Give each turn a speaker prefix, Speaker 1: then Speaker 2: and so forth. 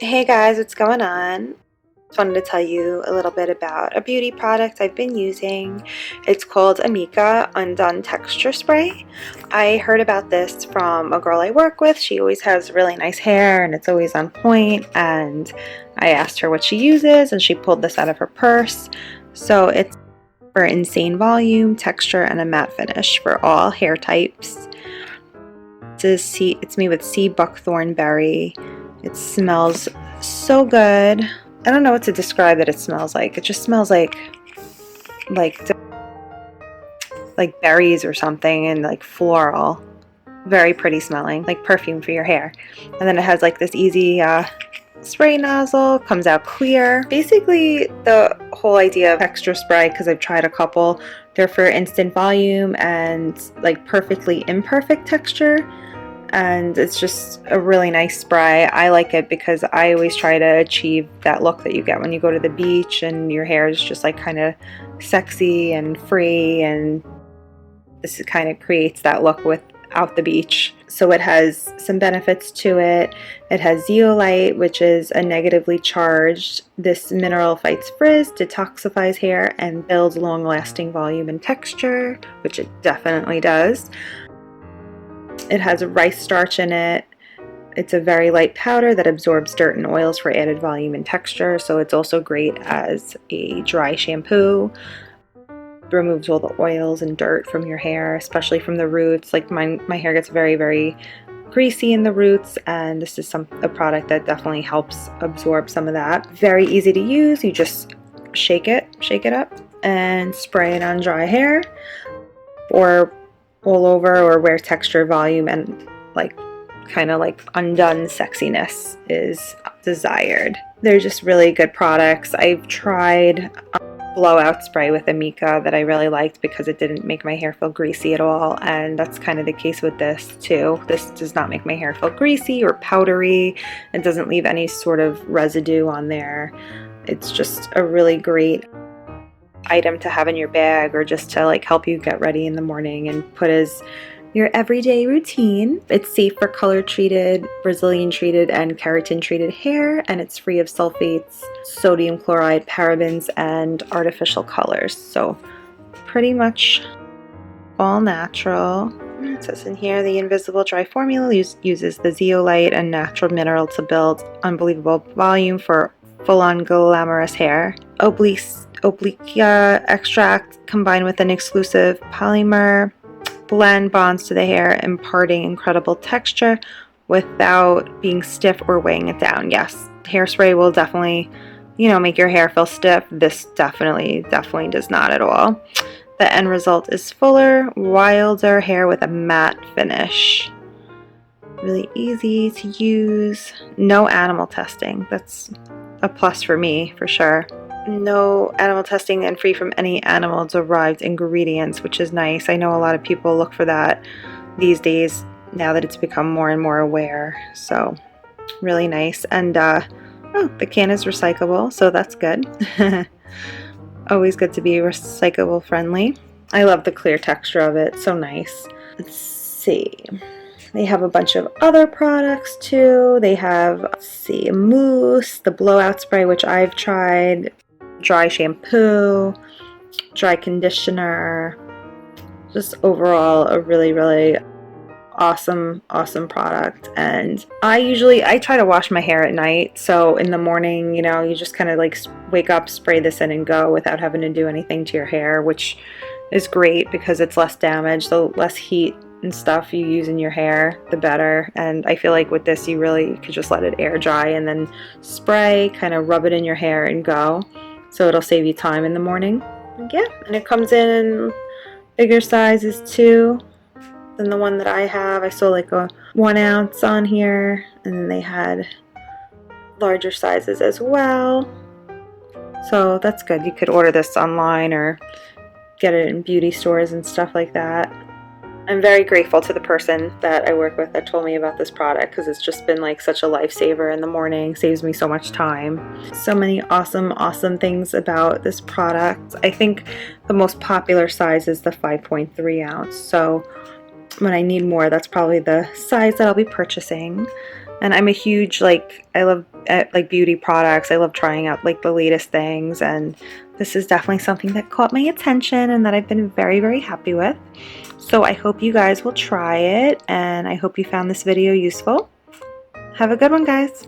Speaker 1: Hey guys, what's going on? Just wanted to tell you a little bit about a beauty product I've been using. It's called Amika Un.Done Texture Spray. I heard about this from a girl I work with. She always has really nice hair and it's always on point, and I asked her what she uses and she pulled this out of her purse. So it's for insane volume, texture, and a matte finish for all hair types. It's made with sea buckthorn berry. It smells so good. I don't know what to describe that it smells like. It just smells like like berries or something, and like floral. Very pretty smelling, like perfume for your hair. And then it has like this easy spray nozzle, comes out clear. Basically the whole idea of texture spray, because I've tried a couple, they're for instant volume and like perfectly imperfect texture. And it's just a really nice spray. I like it because I always try to achieve that look that you get when you go to the beach and your hair is just like kind of sexy and free, and this kind of creates that look without the beach. So it has some benefits to it. It has zeolite, which is a negatively charged. This mineral fights frizz, detoxifies hair, and builds long-lasting volume and texture, which it definitely does. It has rice starch in it. It's a very light powder that absorbs dirt and oils for added volume and texture, so it's also great as a dry shampoo. It removes all the oils and dirt from your hair, especially from the roots. Like my hair gets very, very greasy in the roots, and this is a product that definitely helps absorb some of that. Very easy to use. You just shake it up, and spray it on dry hair, or all over, or where texture, volume, and like kind of like undone sexiness is desired. They're just really good products. I've tried blowout spray with Amika that I really liked because it didn't make my hair feel greasy at all, and that's kind of the case with this too. This does not make my hair feel greasy or powdery. It doesn't leave any sort of residue on there. It's just a really great item to have in your bag, or just to like help you get ready in the morning and put as your everyday routine. It's safe for color treated, Brazilian treated, and keratin treated hair, and it's free of sulfates, sodium chloride, parabens, and artificial colors. So pretty much all natural. It says in here, the invisible dry formula uses the zeolite and natural mineral to build unbelievable volume for full-on glamorous hair. Obliphica extract combined with an exclusive polymer blend bonds to the hair, imparting incredible texture without being stiff or weighing it down. Yes, hairspray will definitely, make your hair feel stiff. This definitely does not at all. The end result is fuller, wilder hair with a matte finish. Really easy to use. No animal testing. That's a plus for me, for sure. No animal testing, and free from any animal derived ingredients, which is nice. I know a lot of people look for that these days now that it's become more and more aware. So really nice. And the can is recyclable, so that's good. Always good to be recyclable friendly. I love the clear texture of it. So nice. Let's see. They have a bunch of other products too. They have, let's see, mousse, the blowout spray, which I've tried, dry shampoo, dry conditioner. Just overall a really, really awesome product. And I try to wash my hair at night, so in the morning, you just kind of like wake up, spray this in, and go without having to do anything to your hair, which is great because it's less damage. The less heat and stuff you use in your hair, the better. And I feel like with this, you really could just let it air dry and then spray, kind of rub it in your hair and go. So it'll save you time in the morning. Yeah, and it comes in bigger sizes too than the one that I have. I saw like a 1 ounce on here, and then they had larger sizes as well. So that's good. You could order this online or get it in beauty stores and stuff like that. I'm very grateful to the person that I work with that told me about this product, because it's just been like such a lifesaver in the morning. Saves me so much time. So many awesome things about this product. I think the most popular size is the 5.3 ounce. So when I need more, that's probably the size that I'll be purchasing. And I'm a huge, like, I love like beauty products. I love trying out like the latest things, and this is definitely something that caught my attention and that I've been very, very happy with. So I hope you guys will try it, and I hope you found this video useful. Have a good one, guys.